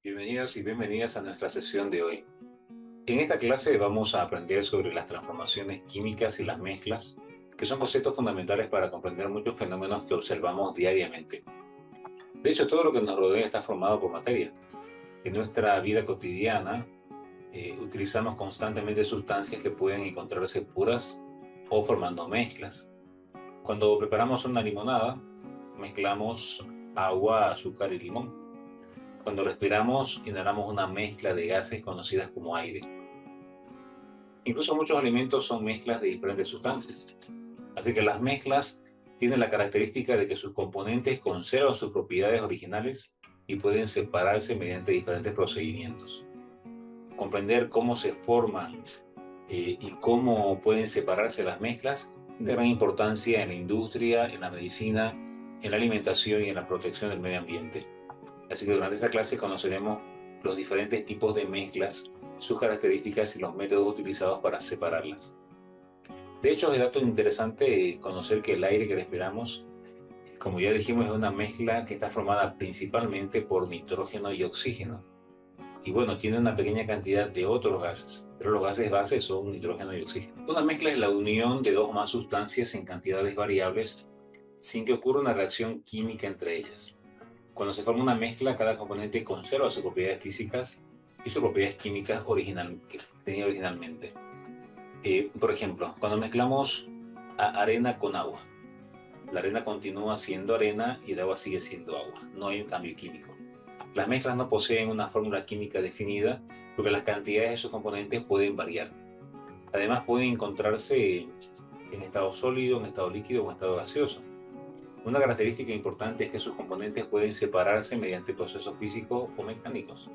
Bienvenidos y bienvenidas a nuestra sesión de hoy. En esta clase vamos a aprender sobre las transformaciones químicas y las mezclas, que son conceptos fundamentales para comprender muchos fenómenos que observamos diariamente. De hecho, todo lo que nos rodea está formado por materia. En nuestra vida cotidiana utilizamos constantemente sustancias que pueden encontrarse puras o formando mezclas. Cuando preparamos una limonada, mezclamos agua, azúcar y limón. Cuando respiramos, inhalamos una mezcla de gases conocidas como aire. Incluso muchos alimentos son mezclas de diferentes sustancias. Así que las mezclas tienen la característica de que sus componentes conservan sus propiedades originales y pueden separarse mediante diferentes procedimientos. Comprender cómo se forman y cómo pueden separarse las mezclas es de gran importancia en la industria, en la medicina, en la alimentación y en la protección del medio ambiente. Así que durante esta clase conoceremos los diferentes tipos de mezclas, sus características y los métodos utilizados para separarlas. De hecho, es dato interesante conocer que el aire que respiramos, como ya dijimos, es una mezcla que está formada principalmente por nitrógeno y oxígeno. Y bueno, tiene una pequeña cantidad de otros gases, pero los gases base son nitrógeno y oxígeno. Una mezcla es la unión de dos o más sustancias en cantidades variables sin que ocurra una reacción química entre ellas. Cuando se forma una mezcla, cada componente conserva sus propiedades físicas y sus propiedades químicas que tenía originalmente. Por ejemplo, cuando mezclamos arena con agua, la arena continúa siendo arena y el agua sigue siendo agua. No hay un cambio químico. Las mezclas no poseen una fórmula química definida porque las cantidades de sus componentes pueden variar. Además, pueden encontrarse en estado sólido, en estado líquido o en estado gaseoso. Una característica importante es que sus componentes pueden separarse mediante procesos físicos o mecánicos.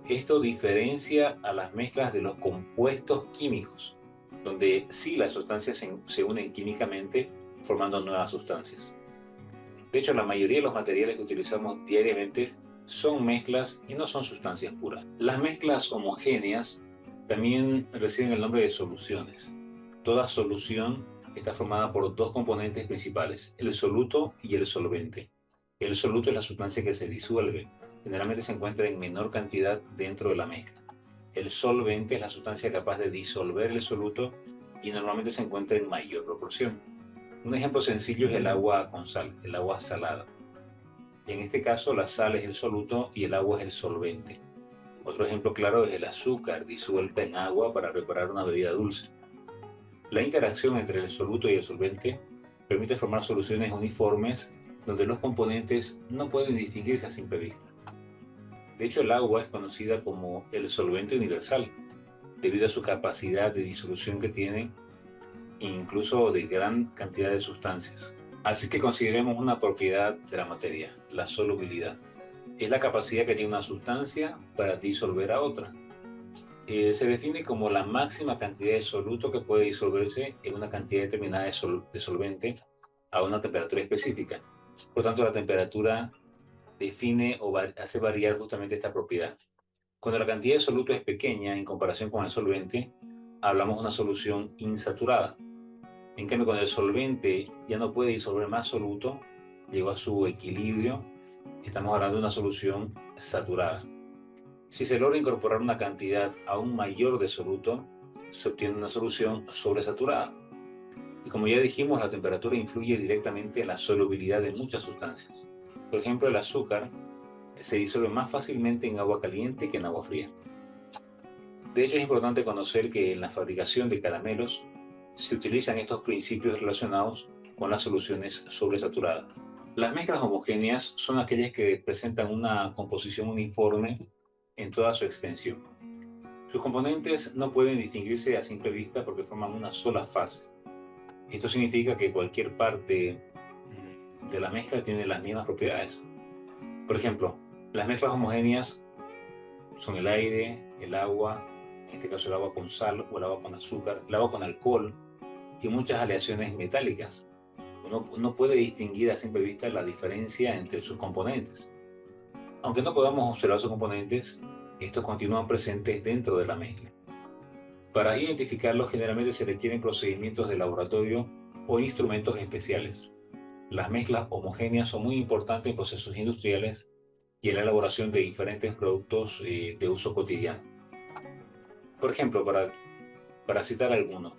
Esto diferencia a las mezclas de los compuestos químicos, donde sí las sustancias se unen químicamente formando nuevas sustancias. De hecho, la mayoría de los materiales que utilizamos diariamente son mezclas y no son sustancias puras. Las mezclas homogéneas también reciben el nombre de soluciones. Toda solución está formada por dos componentes principales, el soluto y el solvente. El soluto es la sustancia que se disuelve, generalmente se encuentra en menor cantidad dentro de la mezcla. El solvente es la sustancia capaz de disolver el soluto y normalmente se encuentra en mayor proporción. Un ejemplo sencillo es el agua con sal, el agua salada. En este caso, la sal es el soluto y el agua es el solvente. Otro ejemplo claro es el azúcar disuelta en agua para preparar una bebida dulce. La interacción entre el soluto y el solvente permite formar soluciones uniformes donde los componentes no pueden distinguirse a simple vista. De hecho, el agua es conocida como el solvente universal, debido a su capacidad de disolución que tiene, incluso de gran cantidad de sustancias. Así que consideremos una propiedad de la materia, la solubilidad. Es la capacidad que tiene una sustancia para disolver a otra. Se define como la máxima cantidad de soluto que puede disolverse en una cantidad determinada de solvente a una temperatura específica. Por tanto, la temperatura define o hace variar justamente esta propiedad. Cuando la cantidad de soluto es pequeña en comparación con el solvente, hablamos de una solución insaturada. En cambio, cuando el solvente ya no puede disolver más soluto, llegó a su equilibrio, estamos hablando de una solución saturada. Si se logra incorporar una cantidad aún mayor de soluto, se obtiene una solución sobresaturada. Y como ya dijimos, la temperatura influye directamente en la solubilidad de muchas sustancias. Por ejemplo, el azúcar se disuelve más fácilmente en agua caliente que en agua fría. De hecho, es importante conocer que en la fabricación de caramelos se utilizan estos principios relacionados con las soluciones sobresaturadas. Las mezclas homogéneas son aquellas que presentan una composición uniforme en toda su extensión. Sus componentes no pueden distinguirse a simple vista porque forman una sola fase. Esto significa que cualquier parte de la mezcla tiene las mismas propiedades. Por ejemplo, las mezclas homogéneas son el aire, el agua, en este caso el agua con sal o el agua con azúcar, el agua con alcohol y muchas aleaciones metálicas. Uno puede distinguir a simple vista la diferencia entre sus componentes. Aunque no podamos observar sus componentes, estos continúan presentes dentro de la mezcla. Para identificarlos generalmente se requieren procedimientos de laboratorio o instrumentos especiales. Las mezclas homogéneas son muy importantes en procesos industriales, y en la elaboración de diferentes productos de uso cotidiano. Por ejemplo, para citar alguno,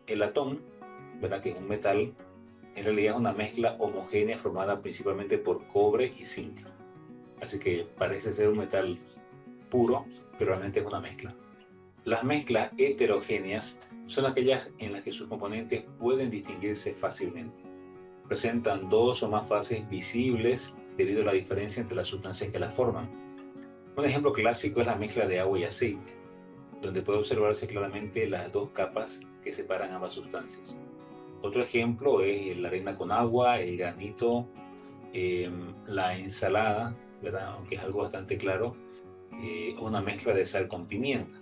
el latón, ¿verdad?, que es un metal, en realidad es una mezcla homogénea formada principalmente por cobre y zinc. Así que parece ser un metal puro, pero realmente es una mezcla. Las mezclas heterogéneas son aquellas en las que sus componentes pueden distinguirse fácilmente. Presentan dos o más fases visibles debido a la diferencia entre las sustancias que las forman. Un ejemplo clásico es la mezcla de agua y aceite, donde puede observarse claramente las dos capas que separan ambas sustancias. Otro ejemplo es la arena con agua, el granito, la ensalada, ¿verdad?, aunque es algo bastante claro, una mezcla de sal con pimienta.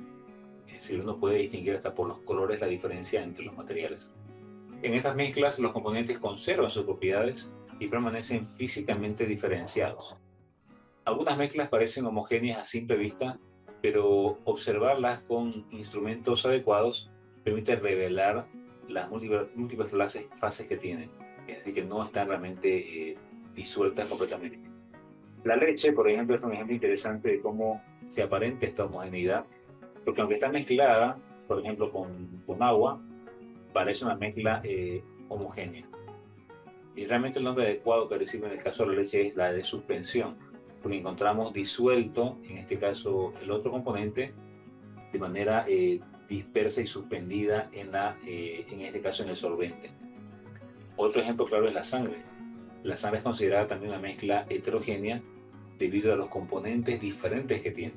Es decir, uno puede distinguir hasta por los colores la diferencia entre los materiales. En estas mezclas, los componentes conservan sus propiedades y permanecen físicamente diferenciados. Algunas mezclas parecen homogéneas a simple vista, pero observarlas con instrumentos adecuados permite revelar las múltiples fases que tienen. Es decir, que no están realmente disueltas completamente. La leche, por ejemplo, es un ejemplo interesante de cómo se aparenta esta homogeneidad, porque aunque está mezclada, por ejemplo, con agua, parece una mezcla homogénea. Y realmente el nombre adecuado que recibe en el caso de la leche es la de suspensión, porque encontramos disuelto, en este caso, el otro componente de manera dispersa y suspendida en este caso, en el solvente. Otro ejemplo claro es la sangre. La sangre es considerada también una mezcla heterogénea debido a los componentes diferentes que tiene.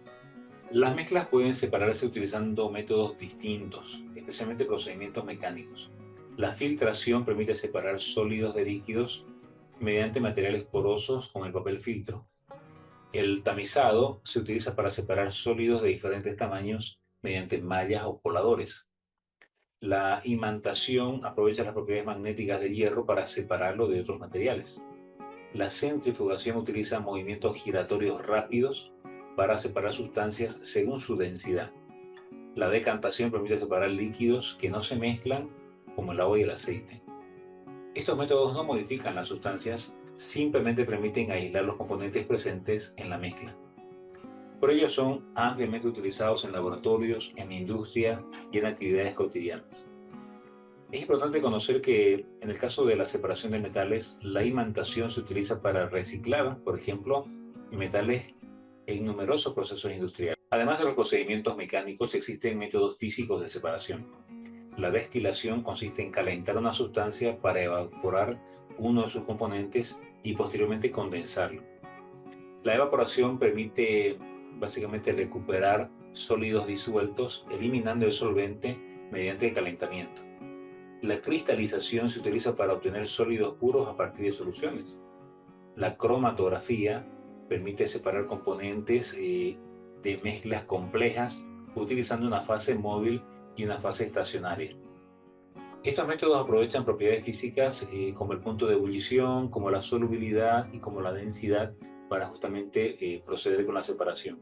Las mezclas pueden separarse utilizando métodos distintos, especialmente procedimientos mecánicos. La filtración permite separar sólidos de líquidos mediante materiales porosos con el papel filtro. El tamizado se utiliza para separar sólidos de diferentes tamaños mediante mallas o coladores. La imantación aprovecha las propiedades magnéticas del hierro para separarlo de otros materiales. La centrifugación utiliza movimientos giratorios rápidos para separar sustancias según su densidad. La decantación permite separar líquidos que no se mezclan, como el agua y el aceite. Estos métodos no modifican las sustancias, simplemente permiten aislar los componentes presentes en la mezcla. Por ello son ampliamente utilizados en laboratorios, en la industria y en actividades cotidianas. Es importante conocer que en el caso de la separación de metales, la imantación se utiliza para reciclar, por ejemplo, metales en numerosos procesos industriales. Además de los procedimientos mecánicos, existen métodos físicos de separación. La destilación consiste en calentar una sustancia para evaporar uno de sus componentes y posteriormente condensarlo. La evaporación permite básicamente recuperar sólidos disueltos, eliminando el solvente mediante el calentamiento. La cristalización se utiliza para obtener sólidos puros a partir de soluciones. La cromatografía permite separar componentes de mezclas complejas utilizando una fase móvil y una fase estacionaria. Estos métodos aprovechan propiedades físicas como el punto de ebullición, como la solubilidad y como la densidad para justamente proceder con la separación.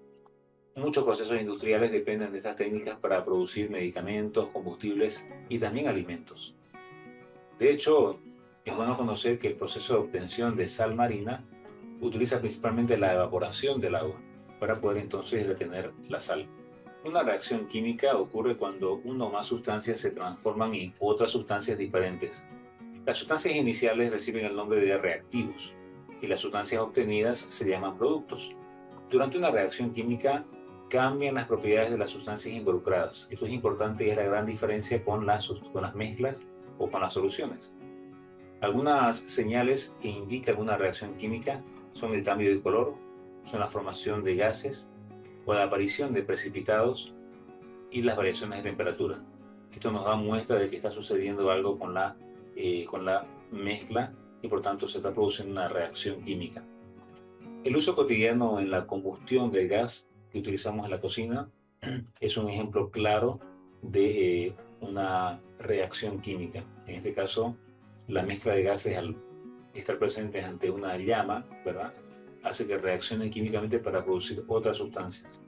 Muchos procesos industriales dependen de estas técnicas para producir medicamentos, combustibles y también alimentos. De hecho, es bueno conocer que el proceso de obtención de sal marina utiliza principalmente la evaporación del agua para poder entonces retener la sal. Una reacción química ocurre cuando una o más sustancias se transforman en otras sustancias diferentes. Las sustancias iniciales reciben el nombre de reactivos y las sustancias obtenidas se llaman productos. Durante una reacción química cambian las propiedades de las sustancias involucradas. Esto es importante y es la gran diferencia con las mezclas o con las soluciones. Algunas señales que indican una reacción química son el cambio de color, son la formación de gases o la aparición de precipitados y las variaciones de temperatura. Esto nos da muestra de que está sucediendo algo con la mezcla y por tanto se está produciendo una reacción química. El uso cotidiano en la combustión del gas que utilizamos en la cocina es un ejemplo claro de una reacción química. En este caso, la mezcla de gases al estar presentes ante una llama, ¿verdad?, hace que reaccionen químicamente para producir otras sustancias.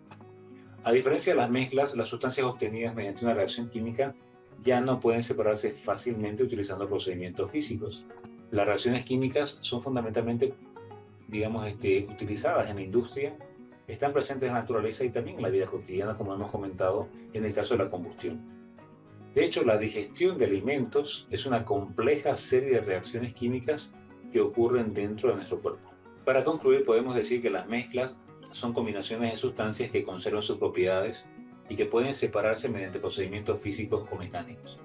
A diferencia de las mezclas, las sustancias obtenidas mediante una reacción química ya no pueden separarse fácilmente utilizando procedimientos físicos. Las reacciones químicas son fundamentalmente digamos, utilizadas en la industria, están presentes en la naturaleza y también en la vida cotidiana, como hemos comentado, en el caso de la combustión. De hecho, la digestión de alimentos es una compleja serie de reacciones químicas que ocurren dentro de nuestro cuerpo. Para concluir, podemos decir que las mezclas son combinaciones de sustancias que conservan sus propiedades y que pueden separarse mediante procedimientos físicos o mecánicos.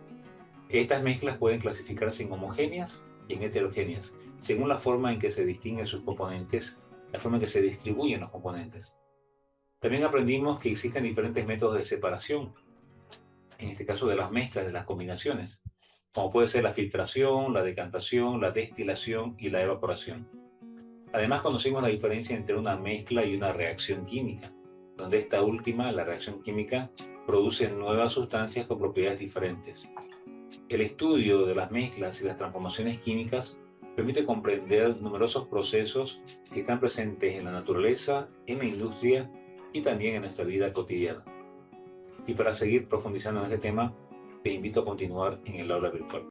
Estas mezclas pueden clasificarse en homogéneas y en heterogéneas, según la forma en que se distinguen sus componentes, la forma en que se distribuyen los componentes. También aprendimos que existen diferentes métodos de separación, en este caso de las mezclas, de las combinaciones, como puede ser la filtración, la decantación, la destilación y la evaporación. Además, conocimos la diferencia entre una mezcla y una reacción química, donde esta última, la reacción química, produce nuevas sustancias con propiedades diferentes. El estudio de las mezclas y las transformaciones químicas permite comprender numerosos procesos que están presentes en la naturaleza, en la industria y también en nuestra vida cotidiana. Y para seguir profundizando en este tema, te invito a continuar en el aula virtual.